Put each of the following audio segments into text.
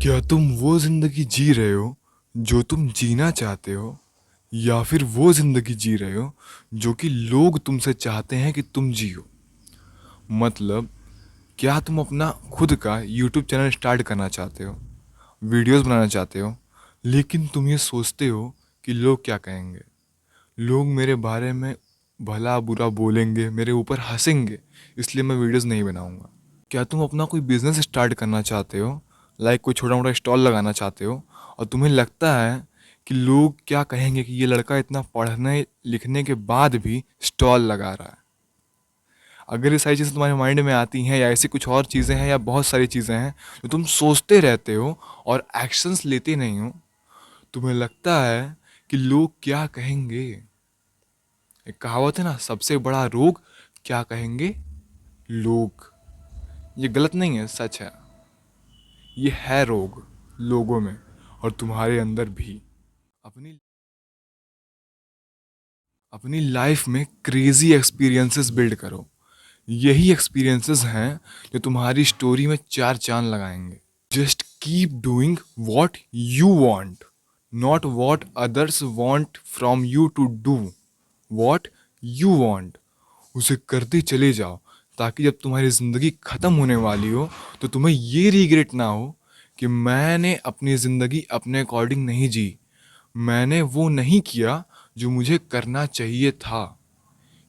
क्या तुम वो जिंदगी जी रहे हो जो तुम जीना चाहते हो, या फिर वो जिंदगी जी रहे हो जो कि लोग तुमसे चाहते हैं कि तुम जियो? मतलब, क्या तुम अपना खुद का यूट्यूब चैनल स्टार्ट करना चाहते हो, वीडियोस बनाना चाहते हो, लेकिन तुम ये सोचते हो कि लोग क्या कहेंगे, लोग मेरे बारे में भला बुरा बोलेंगे, मेरे ऊपर हंसेंगे, इसलिए मैं वीडियोस नहीं बनाऊंगा? क्या तुम अपना कोई बिजनेस स्टार्ट करना चाहते हो, लाइक कोई छोटा मोटा स्टॉल लगाना चाहते हो, और तुम्हें लगता है कि लोग क्या कहेंगे कि ये लड़का इतना पढ़ने लिखने के बाद भी स्टॉल लगा रहा है? अगर ये सारी चीज़ें तुम्हारे माइंड में आती हैं, या ऐसी कुछ और चीज़ें हैं, या बहुत सारी चीज़ें हैं जो तुम सोचते रहते हो और एक्शंस लेते नहीं हो, तुम्हें लगता है कि लोग क्या कहेंगे। एक कहावत है ना, सबसे बड़ा रोग क्या कहेंगे लोग। ये गलत नहीं है, सच है। ये है रोग लोगों में, और तुम्हारे अंदर भी। अपनी अपनी लाइफ में क्रेजी एक्सपीरियंसेस बिल्ड करो। यही एक्सपीरियंसेस हैं जो तुम्हारी स्टोरी में चार चांद लगाएंगे। Just keep doing what you want, not what others want from you to do. What you want, उसे करते चले जाओ, ताकि जब तुम्हारी ज़िंदगी ख़त्म होने वाली हो तो तुम्हें ये रिग्रेट ना हो कि मैंने अपनी ज़िंदगी अपने अकॉर्डिंग नहीं जी, मैंने वो नहीं किया जो मुझे करना चाहिए था।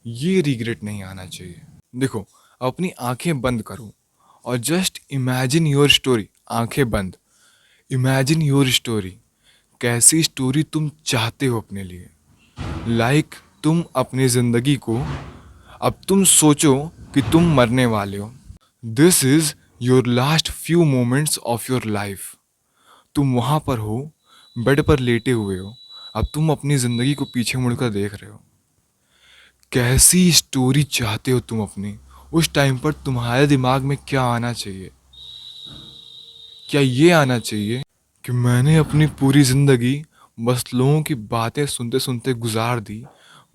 ये रिग्रेट नहीं आना चाहिए। देखो, अपनी आंखें बंद करो और जस्ट इमेजिन योर स्टोरी। आंखें बंद, इमेजिन योर स्टोरी। कैसी स्टोरी तुम चाहते हो अपने लिए? लाइक तुम अपनी ज़िंदगी को, अब तुम सोचो कि तुम मरने वाले हो। This is your last few moments of your life. तुम वहाँ पर हो, बेड पर लेटे हुए हो। अब तुम अपनी ज़िंदगी को पीछे मुड़कर देख रहे हो। कैसी स्टोरी चाहते हो तुम अपनी? उस टाइम पर तुम्हारे दिमाग में क्या आना चाहिए? क्या ये आना चाहिए कि मैंने अपनी पूरी ज़िंदगी बस लोगों की बातें सुनते सुनते गुजार दी,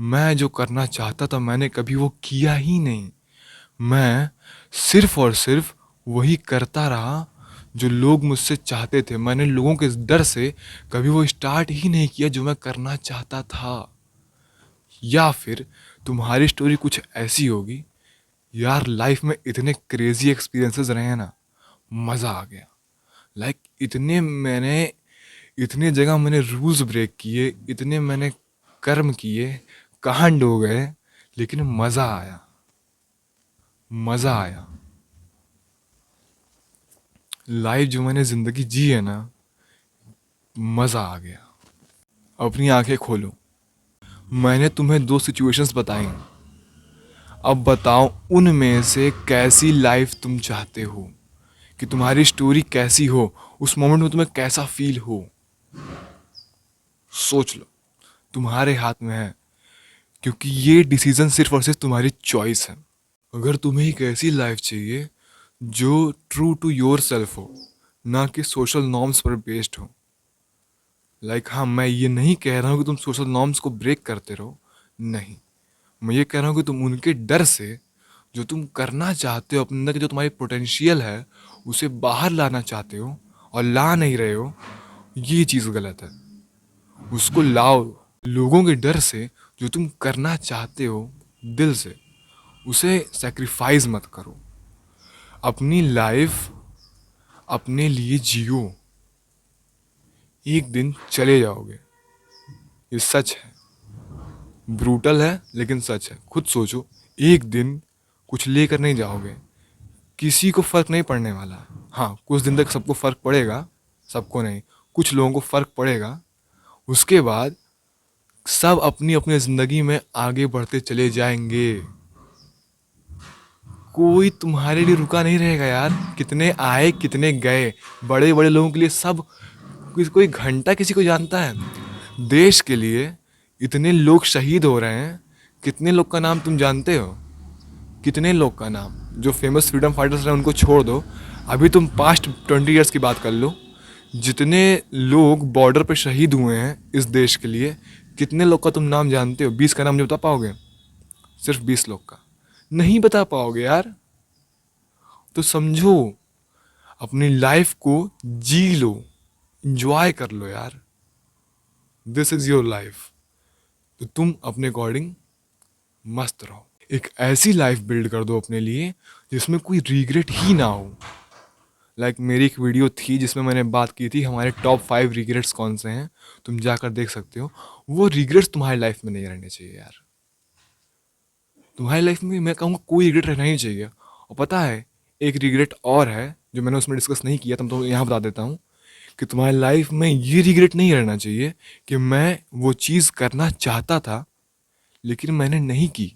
मैं जो करना चाहता था मैंने कभी वो किया ही नहीं, मैं सिर्फ और सिर्फ वही करता रहा जो लोग मुझसे चाहते थे, मैंने लोगों के डर से कभी वो स्टार्ट ही नहीं किया जो मैं करना चाहता था? या फिर तुम्हारी स्टोरी कुछ ऐसी होगी, यार लाइफ में इतने क्रेजी एक्सपीरियंसेस रहे हैं ना, मज़ा आ गया। लाइक इतने जगह मैंने रूल्स ब्रेक किए, इतने मैंने कर्म किए, कांड हो गए, लेकिन मज़ा आया, मज़ा आया। लाइफ जो मैंने ज़िंदगी जी है ना, मज़ा आ गया। अपनी आंखें खोलो। मैंने तुम्हें दो सिचुएशंस बताई, अब बताओ उनमें से कैसी लाइफ तुम चाहते हो, कि तुम्हारी स्टोरी कैसी हो, उस मोमेंट में तुम्हें कैसा फील हो। सोच लो, तुम्हारे हाथ में है, क्योंकि ये डिसीजन सिर्फ और सिर्फ तुम्हारी चॉइस है। अगर तुम्हें एक ऐसी लाइफ चाहिए जो ट्रू टू योर सेल्फ हो, ना कि सोशल नॉर्म्स पर बेस्ड हो। लाइक हाँ, मैं ये नहीं कह रहा हूँ कि तुम सोशल नॉर्म्स को ब्रेक करते रहो, नहीं। मैं ये कह रहा हूँ कि तुम उनके डर से जो तुम करना चाहते हो अपने अंदर की, जो तुम्हारी पोटेंशियल है, उसे बाहर लाना चाहते हो और ला नहीं रहे हो, ये चीज़ गलत है। उसको लाओ। लोगों के डर से जो तुम करना चाहते हो दिल से, उसे सेक्रीफाइस मत करो। अपनी लाइफ अपने लिए जियो। एक दिन चले जाओगे, ये सच है। ब्रूटल है लेकिन सच है। खुद सोचो, एक दिन कुछ लेकर नहीं जाओगे, किसी को फर्क नहीं पड़ने वाला। हाँ, कुछ दिन तक सबको फर्क पड़ेगा, सबको नहीं, कुछ लोगों को फर्क पड़ेगा। उसके बाद सब अपनी अपनी ज़िंदगी में आगे बढ़ते चले जाएंगे। कोई तुम्हारे लिए रुका नहीं रहेगा यार। कितने आए कितने गए, बड़े बड़े लोगों के लिए सब, कोई घंटा किसी को जानता है? देश के लिए इतने लोग शहीद हो रहे हैं, कितने लोग का नाम तुम जानते हो? कितने लोग का नाम? जो फेमस फ्रीडम फाइटर्स रहे उनको छोड़ दो, अभी तुम पास्ट 20 ईयर्स की बात कर लो। जितने लोग बॉर्डर पे शहीद हुए हैं इस देश के लिए, कितने लोग का तुम नाम जानते हो? 20 का नाम नहीं बता पाओगे? सिर्फ 20 लोग का नहीं बता पाओगे यार? तो समझो, अपनी लाइफ को जी लो, इंजॉय कर लो यार। This is your life. तो तुम अपने अकॉर्डिंग मस्त रहो। एक ऐसी लाइफ बिल्ड कर दो अपने लिए जिसमें कोई रिग्रेट ही ना हो। मेरी एक वीडियो थी जिसमें मैंने बात की थी हमारे टॉप 5 रिग्रेट्स कौन से हैं, तुम जाकर देख सकते हो। वो रिग्रेट्स तुम्हारी लाइफ में नहीं रहने चाहिए यार। तुम्हारी लाइफ में मैं कहूँगा कोई रिग्रेट रहना ही चाहिए। और पता है, एक रिग्रेट और है जो मैंने उसमें डिस्कस नहीं किया, तुम तो यहाँ बता देता हूँ कि तुम्हारी लाइफ में ये रिग्रेट नहीं रहना चाहिए कि मैं वो चीज़ करना चाहता था लेकिन मैंने नहीं की।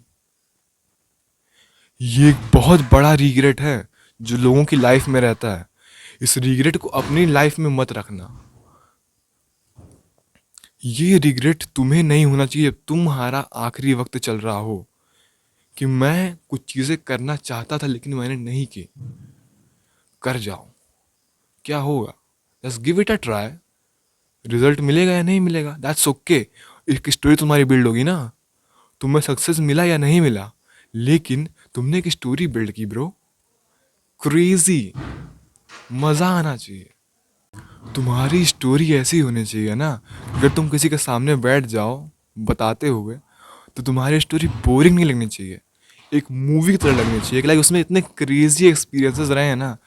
ये एक बहुत बड़ा रिग्रेट है जो लोगों की लाइफ में रहता है। इस रिग्रेट को अपनी लाइफ में मत रखना। ये रिग्रेट तुम्हें नहीं होना चाहिए जब तुम्हारा आखिरी वक्त चल रहा हो कि मैं कुछ चीज़ें करना चाहता था लेकिन मैंने नहीं की। कर जाओ, क्या होगा? Just give it a try. Result मिलेगा या नहीं मिलेगा, दैट्स ओके। एक स्टोरी तुम्हारी बिल्ड होगी ना, तुम्हें सक्सेस मिला या नहीं मिला, लेकिन तुमने एक स्टोरी बिल्ड की ब्रो। क्रेजी, मजा आना चाहिए। तुम्हारी स्टोरी ऐसी होनी चाहिए ना, अगर तुम किसी के सामने बैठ जाओ बताते हुए तो तुम्हारी स्टोरी बोरिंग नहीं लगनी चाहिए, एक मूवी की तरह लगनी चाहिए। उसमें इतने क्रेजी एक्सपीरियंसेस रहे हैं ना।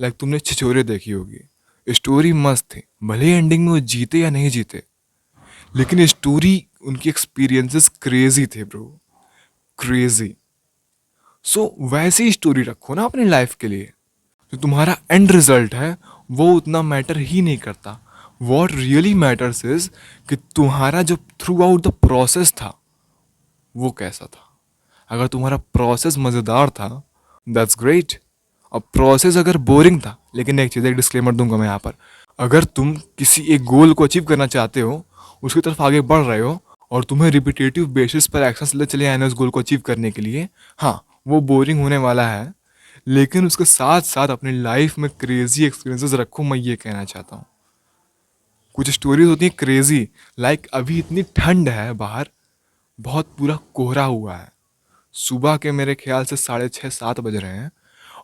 तुमने छिछोरे देखी होगी, स्टोरी मस्त थी, भले ही एंडिंग में वो जीते या नहीं जीते, लेकिन स्टोरी उनकी एक्सपीरियंसेस क्रेजी थे ब्रो, क्रेजी। सो वैसी स्टोरी रखो ना अपनी लाइफ के लिए। जो तुम्हारा एंड रिजल्ट है वो उतना मैटर ही नहीं करता। वॉट रियली मैटर्स इज कि तुम्हारा जो थ्रू आउट द प्रोसेस था वो कैसा था। अगर तुम्हारा प्रोसेस मज़ेदार था, दैट्स ग्रेट। और प्रोसेस अगर बोरिंग था, लेकिन एक चीज़, एक डिस्क्लेमर दूंगा मैं यहाँ पर, अगर तुम किसी एक गोल को अचीव करना चाहते हो, उसकी तरफ आगे बढ़ रहे हो और तुम्हें रिपीटेटिव बेसिस पर एक्शंस ले चले आए उस गोल को अचीव करने के लिए, हाँ वो बोरिंग होने वाला है, लेकिन उसके साथ साथ अपनी लाइफ में क्रेजी एक्सपीरियंसेस रखो, मैं ये कहना चाहता हूँ। कुछ स्टोरीज होती हैं क्रेजी, अभी इतनी ठंड है बाहर, बहुत पूरा कोहरा हुआ है, सुबह के मेरे ख्याल से 6:30-7 बज रहे हैं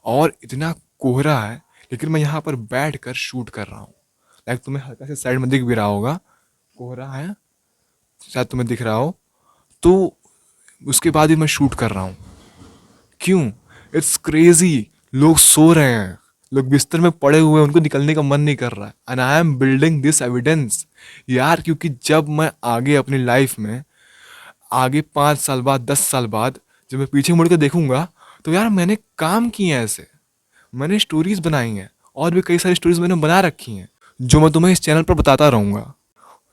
और इतना कोहरा है, लेकिन मैं यहाँ पर बैठ कर शूट कर रहा हूँ। तुम्हें हल्का से साइड में दिख भी रहा होगा, कोहरा है, शायद तुम्हें दिख रहा हो, तो उसके बाद भी मैं शूट कर रहा हूँ। क्यों? It's crazy. लोग सो रहे हैं, लोग बिस्तर में पड़े हुए हैं, उनको निकलने का मन नहीं कर रहा है, and I am building this evidence यार। क्योंकि जब मैं आगे अपनी लाइफ में, आगे 5 साल बाद, 10 साल बाद जब मैं पीछे मुड़ के देखूंगा तो यार मैंने काम किए हैं ऐसे, मैंने स्टोरीज बनाई हैं, और भी कई सारी स्टोरीज मैंने बना रखी हैं जो मैं तुम्हें इस चैनल पर बताता रहूंगा।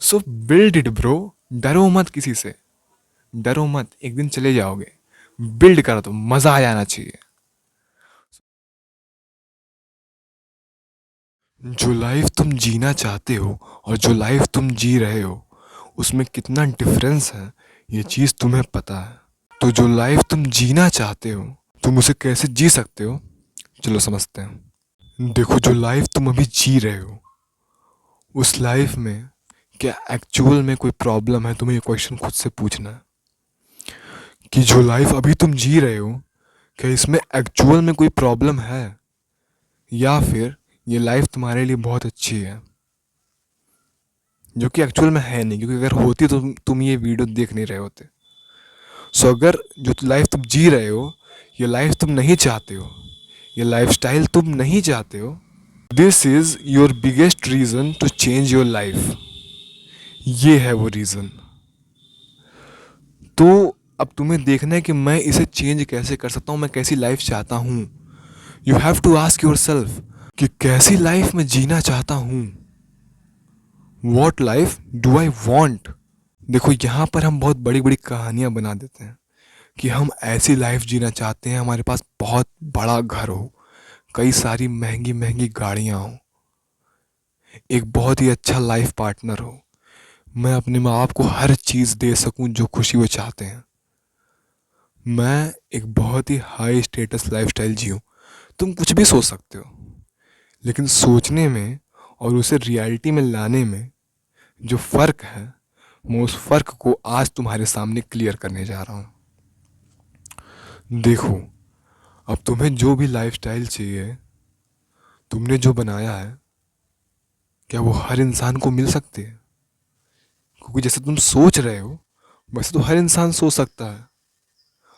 सो बिल्ड इट ब्रो, डरो मत किसी से, डरो मत, एक दिन चले जाओगे। बिल्ड करो तो मजा आ जाना चाहिए। जो लाइफ तुम जीना चाहते हो और जो लाइफ तुम जी रहे हो उसमें कितना डिफरेंस है, ये चीज़ तुम्हें पता है। तो जो लाइफ तुम जीना चाहते हो तुम उसे कैसे जी सकते हो, चलो समझते हैं। देखो, जो लाइफ तुम अभी जी रहे हो उस लाइफ में क्या एक्चुअल में कोई प्रॉब्लम है, तुम्हें ये क्वेश्चन खुद से पूछना है कि जो लाइफ अभी तुम जी रहे हो क्या इसमें एक्चुअल में कोई प्रॉब्लम है, या फिर ये लाइफ तुम्हारे लिए बहुत अच्छी है, जो कि एक्चुअल में है नहीं, क्योंकि अगर होती तो तुम ये वीडियो देख नहीं रहे होते। सो अगर जो लाइफ तुम जी रहे हो ये लाइफ तुम नहीं चाहते हो, ये लाइफस्टाइल तुम नहीं चाहते हो, this is your biggest reason to change your life. ये है वो रीजन। तो अब तुम्हें देखना है कि मैं इसे चेंज कैसे कर सकता हूँ, मैं कैसी लाइफ चाहता हूँ। You have to ask yourself कि कैसी लाइफ मैं जीना चाहता हूँ। What life do I want. देखो, यहाँ पर हम बहुत बड़ी बड़ी कहानियां बना देते हैं कि हम ऐसी लाइफ जीना चाहते हैं, हमारे पास बहुत बड़ा घर हो, कई सारी महंगी महंगी गाड़ियां हो, एक बहुत ही अच्छा लाइफ पार्टनर हो, मैं अपने माँ बाप को हर चीज़ दे सकूं जो खुशी वो चाहते हैं, मैं एक बहुत ही हाई स्टेटस लाइफस्टाइल जीऊं। तुम कुछ भी सोच सकते हो, लेकिन सोचने में और उसे रियलिटी में लाने में जो फ़र्क है, मैं उस फ़र्क को आज तुम्हारे सामने क्लियर करने जा रहा हूँ। देखो, अब तुम्हें जो भी लाइफस्टाइल चाहिए तुमने जो बनाया है क्या वो हर इंसान को मिल सकते हैं? क्योंकि जैसे तुम सोच रहे हो वैसे तो हर इंसान सोच सकता है,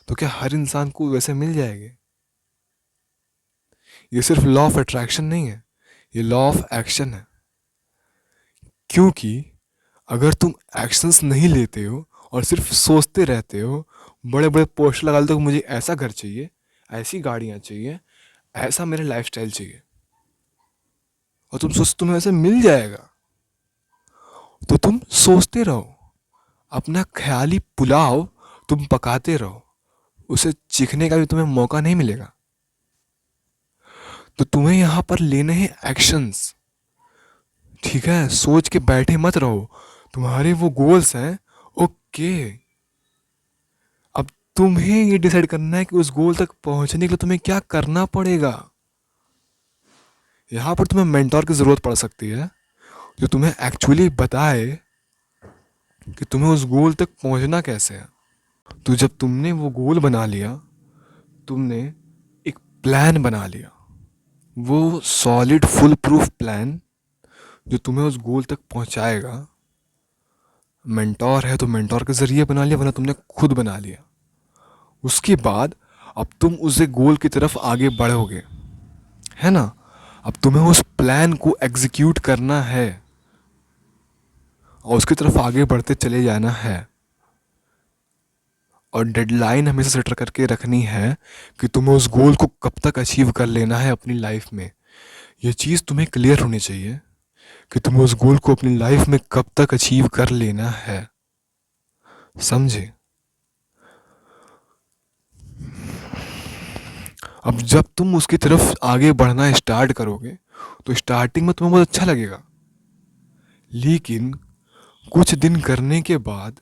तो क्या हर इंसान को वैसे मिल जाएंगे? ये सिर्फ लॉ ऑफ अट्रैक्शन नहीं है, ये लॉ ऑफ एक्शन है। क्योंकि अगर तुम एक्शंस नहीं लेते हो और सिर्फ सोचते रहते हो, बड़े बड़े पोस्टर लगा लेते हो कि मुझे ऐसा घर चाहिए, ऐसी गाड़ियाँ चाहिए, ऐसा मेरा लाइफस्टाइल चाहिए, और तुम सोचते तुम्हें ऐसे मिल जाएगा, तो तुम सोचते रहो, अपना ख्याली पुलाव तुम पकाते रहो, उसे चीखने का भी तुम्हें मौका नहीं मिलेगा। तो तुम्हें यहाँ पर लेने हैं एक्शंस। ठीक है, सोच के बैठे मत रहो। तुम्हारे वो गोल्स हैं, ओके। अब तुम्हें ये डिसाइड करना है कि उस गोल तक पहुंचने के लिए तुम्हें क्या करना पड़ेगा। यहाँ पर तुम्हें मेंटोर की ज़रूरत पड़ सकती है, जो तुम्हें एक्चुअली बताए कि तुम्हें उस गोल तक पहुंचना कैसे है। तो जब तुमने वो गोल बना लिया, तुमने एक प्लान बना लिया, वो सॉलिड फुल प्रूफ प्लान जो तुम्हें उस गोल तक पहुंचाएगा। मेंटोर है तो मेंटोर के ज़रिए बना लिया, वरना तुमने खुद बना लिया। उसके बाद अब तुम उस गोल की तरफ आगे बढ़ोगे, है ना। अब तुम्हें उस प्लान को एग्जीक्यूट करना है और उसकी तरफ आगे बढ़ते चले जाना है। और डेडलाइन हमेशा सेट करके रखनी है कि तुम्हें उस गोल को कब तक अचीव कर लेना है अपनी लाइफ में। ये चीज़ तुम्हें क्लियर होनी चाहिए कि तुम्हें उस गोल को अपनी लाइफ में कब तक अचीव कर लेना है। समझे? अब जब तुम उसकी तरफ आगे बढ़ना स्टार्ट करोगे तो स्टार्टिंग में तुम्हें बहुत अच्छा लगेगा, लेकिन कुछ दिन करने के बाद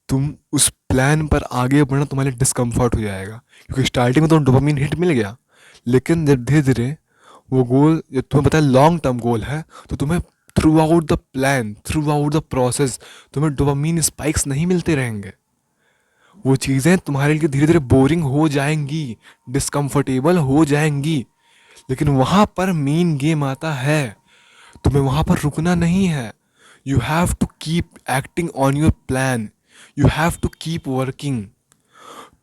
तुम उस प्लान पर आगे बढ़ना तुम्हारे लिए डिस्कम्फर्ट हो जाएगा। क्योंकि स्टार्टिंग में तो डोपामिन हिट मिल गया, लेकिन जब धीरे धीरे वो गोल, जब तुम्हें पता है लॉन्ग टर्म गोल है, तो तुम्हें through out the plan, through out the process तुम्हें डोपामिन स्पाइक्स नहीं मिलते रहेंगे। वो चीज़ें तुम्हारे लिए धीरे धीरे बोरिंग हो जाएंगी, डिस्कम्फर्टेबल हो जाएंगी, लेकिन वहाँ पर मेन गेम आता है। तुम्हें वहाँ पर रुकना नहीं है। You have to keep acting on your plan, you have to keep working.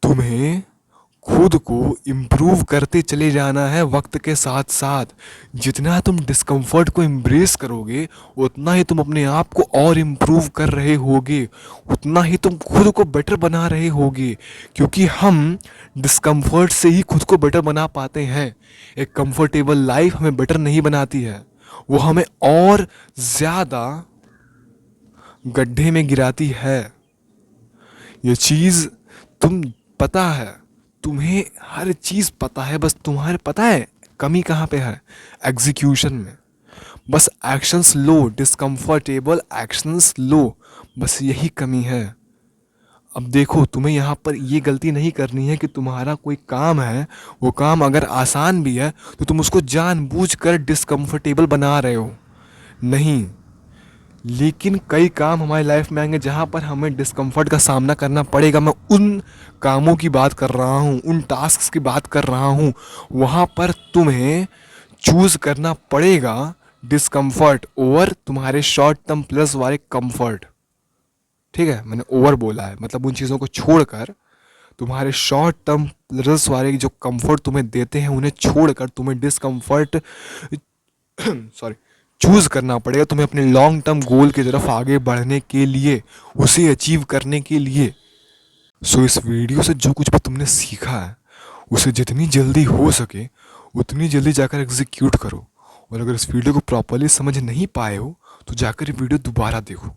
तुम्हें खुद को इम्प्रूव करते चले जाना है वक्त के साथ साथ। जितना तुम डिस्कम्फर्ट को एम्ब्रेस करोगे, उतना ही तुम अपने आप को और इम्प्रूव कर रहे होगे, उतना ही तुम खुद को बेटर बना रहे होगे। क्योंकि हम डिस्कम्फर्ट से ही खुद को बेटर बना पाते हैं। एक कंफर्टेबल लाइफ हमें बेटर नहीं बनाती है, वो हमें और ज़्यादा गड्ढे में गिराती है। ये चीज़ तुम पता है, तुम्हें हर चीज़ पता है, बस तुम्हारे पता है कमी कहाँ पे है, एग्जीक्यूशन में। बस एक्शंस लो, डिस्कम्फर्टेबल एक्शंस लो, बस यही कमी है। अब देखो, तुम्हें यहाँ पर ये गलती नहीं करनी है कि तुम्हारा कोई काम है, वो काम अगर आसान भी है तो तुम उसको जानबूझकर डिस्कम्फर्टेबल बना रहे हो। नहीं, लेकिन कई काम हमारी लाइफ में आएंगे जहाँ पर हमें डिस्कम्फर्ट का सामना करना पड़ेगा। मैं उन कामों की बात कर रहा हूँ, उन टास्क्स की बात कर रहा हूँ। वहाँ पर तुम्हें चूज़ करना पड़ेगा डिस्कम्फर्ट ओवर तुम्हारे शॉर्ट टर्म प्लस वाले कंफर्ट। ठीक है, मैंने ओवर बोला है, मतलब उन चीज़ों को छोड़कर तुम्हारे शॉर्ट टर्म प्लस वाले जो कंफर्ट तुम्हें देते हैं उन्हें छोड़कर तुम्हें डिस्कम्फर्ट सॉरी चूज़ करना पड़ेगा तुम्हें अपने लॉन्ग टर्म गोल की तरफ आगे बढ़ने के लिए, उसे अचीव करने के लिए। सो इस वीडियो से जो कुछ भी तुमने सीखा है उसे जितनी जल्दी हो सके उतनी जल्दी जाकर एग्जीक्यूट करो। और अगर इस वीडियो को प्रॉपरली समझ नहीं पाए हो तो जाकर ये वीडियो दोबारा देखो।